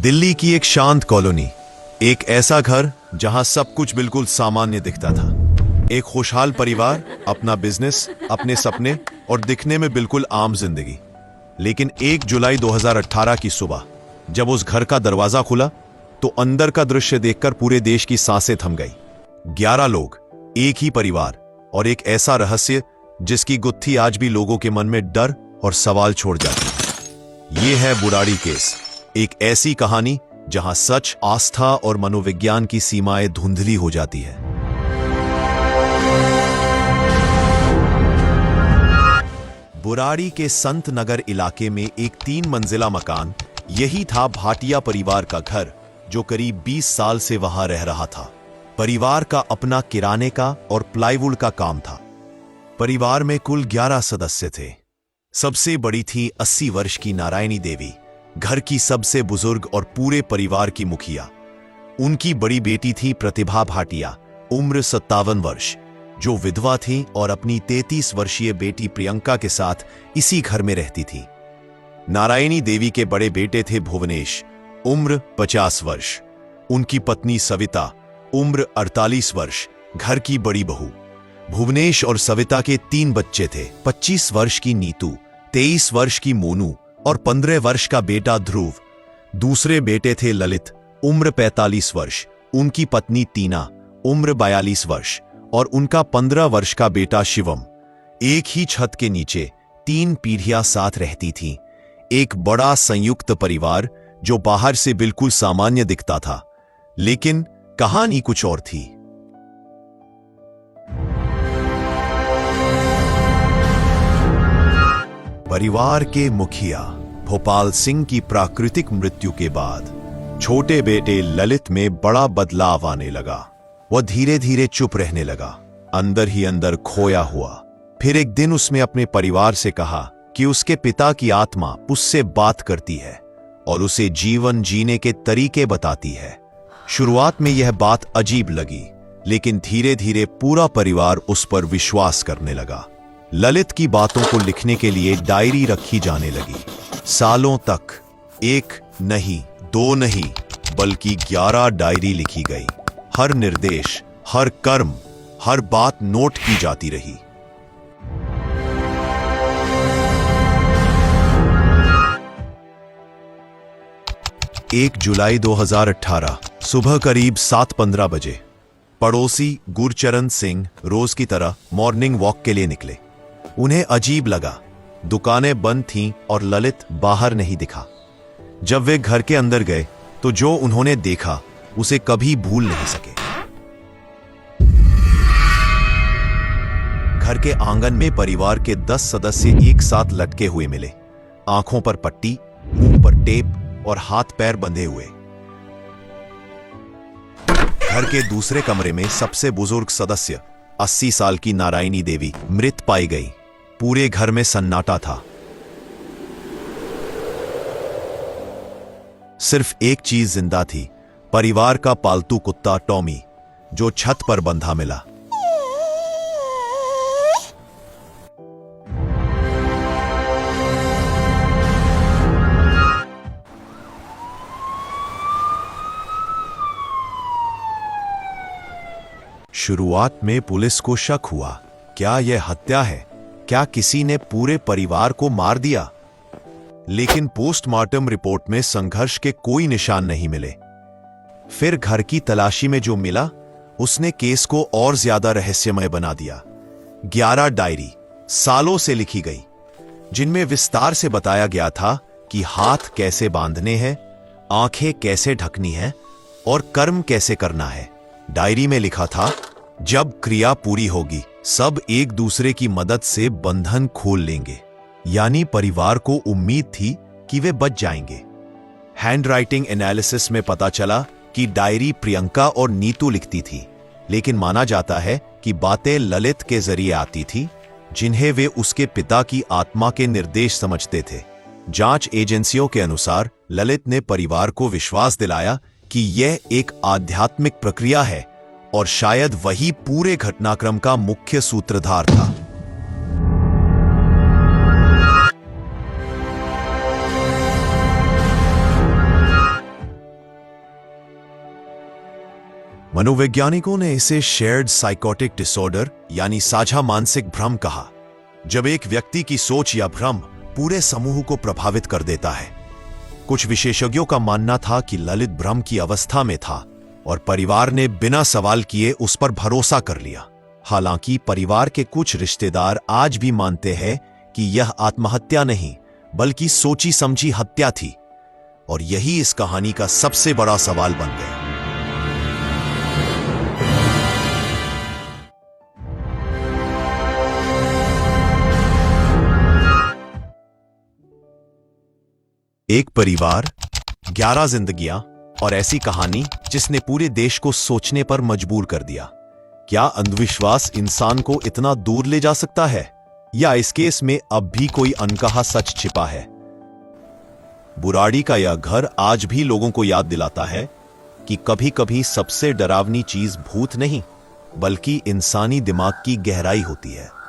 दिल्ली की एक शांत कॉलोनी, एक ऐसा घर जहां सब कुछ बिल्कुल सामान्य दिखता था। एक खुशहाल परिवार, अपना बिजनेस, अपने सपने और दिखने में बिल्कुल आम जिंदगी। लेकिन 1 जुलाई 2018 की सुबह जब उस घर का दरवाजा खुला तो अंदर का दृश्य देखकर पूरे देश की सांसें थम गई। 11 लोग, एक ही परिवार और एक ऐसा रहस्य जिसकी गुत्थी आज भी लोगों के मन में डर और सवाल छोड़ जाती है। यह है बुराड़ी केस, एक ऐसी कहानी जहां सच, आस्था और मनोविज्ञान की सीमाएं धुंधली हो जाती है। बुराड़ी के संत नगर इलाके में एक 3 मंजिला मकान, यही था भाटिया परिवार का घर जो करीब 20 साल से वहां रह रहा था। परिवार का अपना किराने का और प्लाईवुड का काम था। परिवार में कुल 11 सदस्य थे। सबसे बड़ी थी 80 वर्ष की नारायणी देवी, घर की सबसे बुजुर्ग और पूरे परिवार की मुखिया। उनकी बड़ी बेटी थी प्रतिभा भाटिया, उम्र 57 वर्ष, जो विधवा थी और अपनी 33 वर्षीय बेटी प्रियंका के साथ इसी घर में रहती थी। नारायणी देवी के बड़े बेटे थे भुवनेश, उम्र 50 वर्ष, उनकी पत्नी सविता, उम्र 48 वर्ष, घर की बड़ी बहू। भुवनेश और सविता के 3 बच्चे थे, 25 वर्ष की नीतू, 23 वर्ष की मोनू और 15 वर्ष का बेटा ध्रुव। दूसरे बेटे थे ललित, उम्र 45 वर्ष, उनकी पत्नी तीना, उम्र 42 वर्ष और उनका 15 वर्ष का बेटा शिवम। एक ही छत के नीचे 3 पीढ़ियां साथ रहती थीं। एक बड़ा संयुक्त परिवार जो बाहर से बिल्कुल सामान्य दिखता था, लेकिन कहानी कुछ और थी। परिवार के मुखिया भोपाल सिंह की प्राकृतिक मृत्यु के बाद छोटे बेटे ललित में बड़ा बदलाव आने लगा। वह धीरे धीरे चुप रहने लगा, अंदर ही अंदर खोया हुआ। फिर एक दिन उसने अपने परिवार से कहा कि उसके पिता की आत्मा उससे बात करती है और उसे जीवन जीने के तरीके बताती है। शुरुआत में यह बात अजीब लगी, लेकिन धीरे धीरे पूरा परिवार उस पर विश्वास करने लगा। ललित की बातों को लिखने के लिए डायरी रखी जाने लगी। सालों तक 1 नहीं, 2 नहीं, बल्कि 11 डायरी लिखी गई। हर निर्देश, हर कर्म, हर बात नोट की जाती रही। एक जुलाई 2018 सुबह करीब 7:15 बजे पड़ोसी गुरचरण सिंह रोज की तरह मॉर्निंग वॉक के लिए निकले। उन्हें अजीब लगा, दुकानें बंद थीं और ललित बाहर नहीं दिखा। जब वे घर के अंदर गए तो जो उन्होंने देखा उसे कभी भूल नहीं सके। घर के आंगन में परिवार के 10 सदस्य एक साथ लटके हुए मिले, आंखों पर पट्टी, मुंह पर टेप और हाथ पैर बंधे हुए। घर के दूसरे कमरे में सबसे बुजुर्ग सदस्य 80 साल की नारायणी देवी मृत पाई गई। पूरे घर में सन्नाटा था। सिर्फ एक चीज जिंदा थी, परिवार का पालतू कुत्ता टॉमी, जो छत पर बंधा मिला। शुरुआत में पुलिस को शक हुआ, क्या यह हत्या है? क्या किसी ने पूरे परिवार को मार दिया? लेकिन पोस्टमार्टम रिपोर्ट में संघर्ष के कोई निशान नहीं मिले। फिर घर की तलाशी में जो मिला उसने केस को और ज्यादा रहस्यमय बना दिया। 11 डायरी सालों से लिखी गई, जिनमें विस्तार से बताया गया था कि हाथ कैसे बांधने हैं, आंखें कैसे ढकनी है और कर्म कैसे करना है। डायरी में लिखा था, जब क्रिया पूरी होगी सब एक दूसरे की मदद से बंधन खोल लेंगे। यानी परिवार को उम्मीद थी कि वे बच जाएंगे। हैंडराइटिंग एनालिसिस में पता चला कि डायरी प्रियंका और नीतू लिखती थी, लेकिन माना जाता है कि बातें ललित के जरिए आती थी, जिन्हें वे उसके पिता की आत्मा के निर्देश समझते थे। जांच एजेंसियों के अनुसार ललित ने परिवार को विश्वास दिलाया कि यह एक आध्यात्मिक प्रक्रिया है और शायद वही पूरे घटनाक्रम का मुख्य सूत्रधार था। मनोवैज्ञानिकों ने इसे शेयर्ड साइकोटिक डिसऑर्डर यानी साझा मानसिक भ्रम कहा, जब एक व्यक्ति की सोच या भ्रम पूरे समूह को प्रभावित कर देता है। कुछ विशेषज्ञों का मानना था कि ललित भ्रम की अवस्था में था और परिवार ने बिना सवाल किए उस पर भरोसा कर लिया। हालांकि परिवार के कुछ रिश्तेदार आज भी मानते हैं कि यह आत्महत्या नहीं बल्कि सोची समझी हत्या थी, और यही इस कहानी का सबसे बड़ा सवाल बन गया। एक परिवार, 11 जिंदगियां और ऐसी कहानी जिसने पूरे देश को सोचने पर मजबूर कर दिया। क्या अंधविश्वास इंसान को इतना दूर ले जा सकता है, या इस केस में अब भी कोई अनकहा सच छिपा है? बुराड़ी का यह घर आज भी लोगों को याद दिलाता है कि कभी कभी सबसे डरावनी चीज भूत नहीं बल्कि इंसानी दिमाग की गहराई होती है।